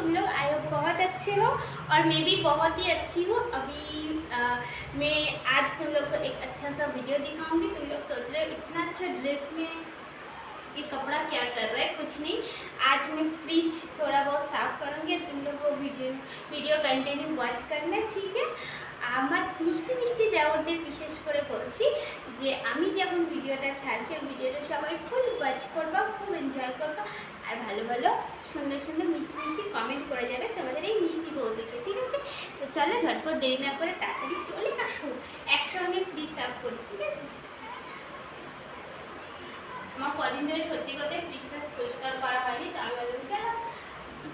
तुम लोग, I hope बहुत अच्छे हो और मैं भी बहुत ही अच्छी हूँ। अभी मैं आज तुम लोग को एक अच्छा सा वीडियो दिखाऊंगी। तुम लोग सोच रहे हो इतना अच्छा ड्रेस में ये कपड़ा क्या कर रहा है, कुछ नहीं। आज मैं फ्रिज थोड़ा बहुत साफ करूँगी, तुम लोग को वीडियो कंटिन्यू वॉच करना, ठीक है। আমার মিষ্টি মিষ্টি দেওয়ারদের বিশেষ করে বলছি যে আমি যখন ভিডিওটা ছাড়ছি ওই ভিডিওটা সবাই ফুল ওয়াচ করবা, খুব এনজয় করবা আর ভালো ভালো সুন্দর সুন্দর মিষ্টি মিষ্টি কমেন্ট করে যাবে তোমাদের এই মিষ্টি বৌদিকে, ঠিক আছে। তো চলো ঝটপট দেরি না করে তাড়াতাড়ি চলে আসো, একসঙ্গে ফ্রিজ সাফ করি, ঠিক আছে। আমার কদিন ধরে সত্যি কথা ফ্রিজটা পরিষ্কার করা হয়নি, তো আমি বললাম চলো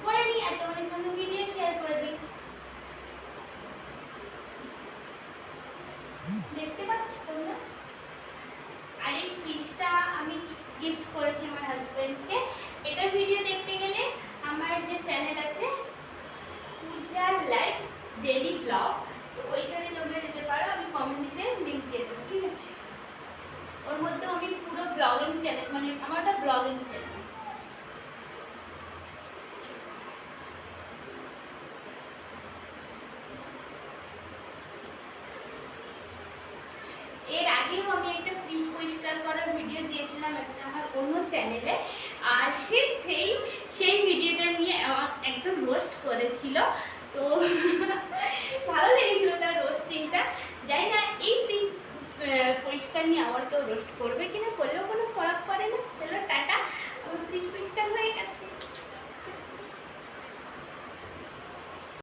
করে নিই আর তোমাদের সঙ্গে ভিডিও শেয়ার করে দিই। দেখতে পাচ্ছ তোমরা, আর এই ফ্রিজটা আমি গিফট করেছি আমার হাজব্যান্ডকে। এটার ভিডিও দেখতে গেলে আমার যে চ্যানেল আছে পূজা লাইফ ডেইলি ব্লগ, তো ওইখানে তোমরা যেতে পারো, আমি কমেন্টে লিঙ্ক দিয়ে দেবো, ঠিক আছে। ওর মধ্যে আমি পুরো ব্লগিং চ্যানেল, মানে আমার একটা ব্লগিং চ্যানেল। এর আগেও আমি একটা ফ্রিজ পরিষ্কার করার ভিডিও দিয়েছিলাম একটা আমার অন্য চ্যানেলে, আর সেই ভিডিওটা নিয়ে একদম রোস্ট করেছিল, তো ভালো লেগেছিল তার